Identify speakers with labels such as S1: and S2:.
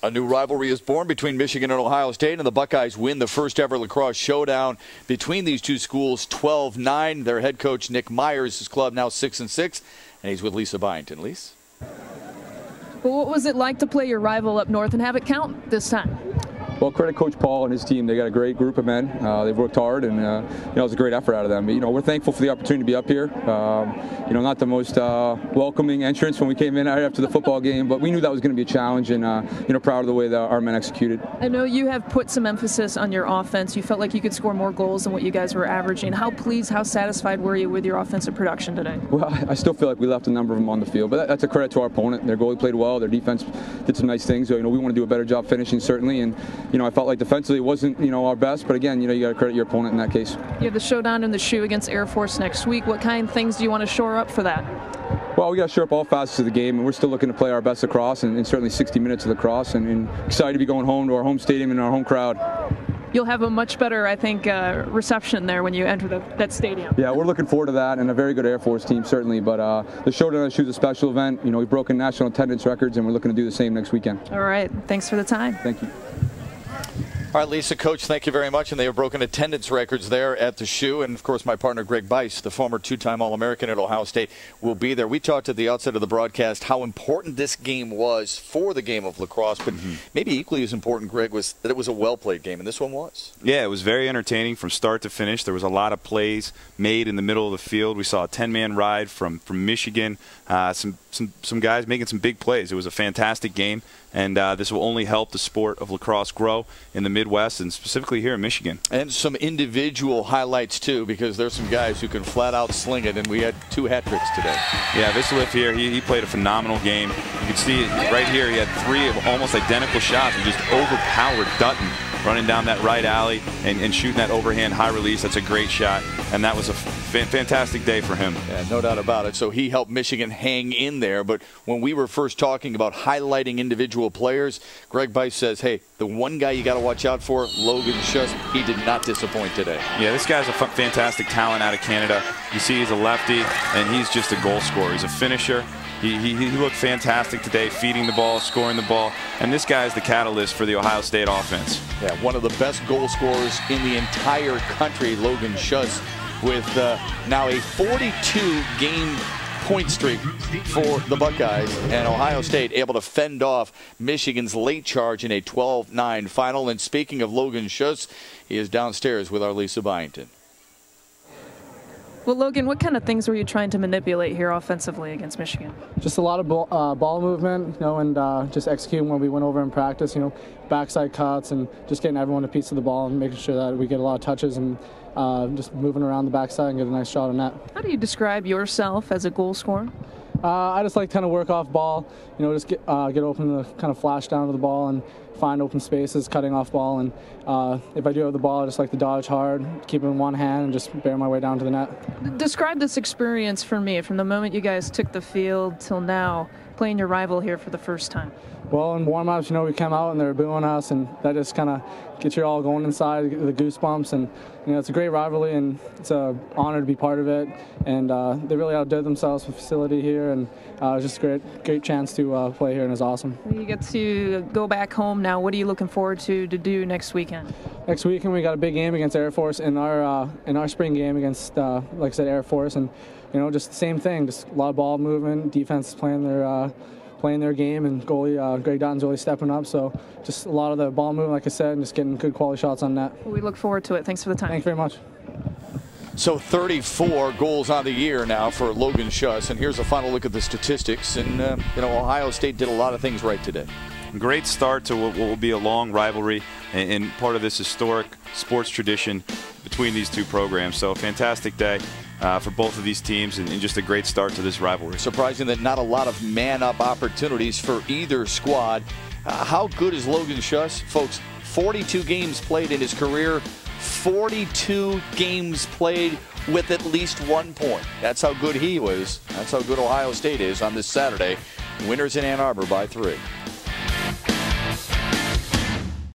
S1: A new rivalry is born between Michigan and Ohio State, and the Buckeyes win the first ever lacrosse showdown between these two schools, 12-9. Their head coach, Nick Myers, his club now 6-6, and he's with Lisa Byington. Lisa?
S2: Well, what was it like to play your rival up north and have it count this time?
S3: Well, credit Coach Paul and his team. They got a great group of men. They've worked hard, and it was a great effort out of them. But, we're thankful for the opportunity to be up here. Not the most welcoming entrance when we came in after the football game, but we knew that was going to be a challenge, and proud of the way that our men executed.
S2: I know you have put some emphasis on your offense. You felt like you could score more goals than what you guys were averaging. How pleased, how satisfied were you with your offensive production today?
S3: Well, I still feel like we left a number of them on the field, but that's a credit to our opponent. Their goalie played well. Their defense did some nice things. So, we want to do a better job finishing, certainly, and I felt like defensively it wasn't our best, but again, you got to credit your opponent in that case.
S2: You have the showdown in the shoe against Air Force next week. What kind of things do you want to shore up for that?
S3: Well, we got to shore up all facets of the game, and we're still looking to play our best lacrosse, and certainly 60 minutes of lacrosse, and excited to be going home to our home stadium and our home crowd.
S2: You'll have a much better, I think, reception there when you enter that stadium.
S3: Yeah, we're looking forward to that, and a very good Air Force team, certainly. But the showdown is a special event. We've broken national attendance records, and we're looking to do the same next weekend.
S2: All right. Thanks for the time.
S3: Thank you.
S1: All right, Lisa, Coach, thank you very much. And they have broken attendance records there at the shoe. And, of course, my partner, Greg Bice, the former two-time All-American at Ohio State, will be there. We talked at the outset of the broadcast how important this game was for the game of lacrosse. But maybe equally as important, Greg, was that it was a well-played game. And this one was.
S4: Yeah, it was very entertaining from start to finish. There was a lot of plays made in the middle of the field. We saw a 10-man ride from Michigan. Some guys making some big plays. It was a fantastic game. And this will only help the sport of lacrosse grow in the Midwest and specifically here in Michigan.
S1: And some individual highlights, too, because there's some guys who can flat out sling it, and we had 2 hat tricks today.
S4: Yeah, Visalif here, he played a phenomenal game. You can see right here he had 3 of almost identical shots. He just overpowered Dutton running down that right alley and shooting that overhand high release. That's a great shot, and that was a fantastic day for him.
S1: Yeah, no doubt about it. So he helped Michigan hang in there. But when we were first talking about highlighting individual players, Greg Bice says, hey, the one guy you got to watch out for, Logan Schuss, he did not disappoint today.
S4: Yeah, this guy's a fantastic talent out of Canada. You see he's a lefty, and he's just a goal scorer. He's a finisher. He looked fantastic today, feeding the ball, scoring the ball, and this guy is the catalyst for the Ohio State offense.
S1: Yeah, one of the best goal scorers in the entire country, Logan Schuss, with now a 42-game point streak for the Buckeyes, and Ohio State able to fend off Michigan's late charge in a 12-9 final. And speaking of Logan Schuss, he is downstairs with our Lisa Byington.
S2: Well, Logan, what kind of things were you trying to manipulate here offensively against Michigan?
S5: Just a lot of ball movement, and just executing when we went over in practice, backside cuts and just getting everyone a piece of the ball and making sure that we get a lot of touches and just moving around the backside and get a nice shot on that.
S2: How do you describe yourself as a goal scorer?
S5: I just like to kind of work off ball, just get open to kind of flash down to the ball and find open spaces, cutting off ball. And if I do have the ball, I just like to dodge hard, keep it in one hand, and just bear my way down to the net.
S2: Describe this experience for me, from the moment you guys took the field till now, playing your rival here for the first time.
S5: Well, in warm-ups, we come out and they're booing us, and that just kind of gets you all going inside, the goosebumps. And it's a great rivalry, and it's an honor to be part of it. And they really outdid themselves with the facility here, and it was just a great chance to play here, and it's awesome.
S2: You get to go back home now. What are you looking forward to do next weekend?
S5: Next weekend we got a big game against Air Force in our spring game against, like I said, Air Force, and just the same thing, just a lot of ball movement, defense is playing their game, and goalie Greg Dutton's really stepping up. So just a lot of the ball movement, like I said, and just getting good quality shots on net.
S2: Well, we look forward to it. Thanks for the time.
S5: Thanks very much.
S1: So 34 goals on the year now for Logan Schuss. And here's a final look at the statistics. And, Ohio State did a lot of things right today.
S4: Great start to what will be a long rivalry and part of this historic sports tradition between these two programs. So a fantastic day for both of these teams, and just a great start to this rivalry.
S1: Surprising that not a lot of man-up opportunities for either squad. How good is Logan Schuss? Folks, 42 games played in his career, 42 games played with at least 1 point. That's how good he was. That's how good Ohio State is on this Saturday. Winners in Ann Arbor by 3.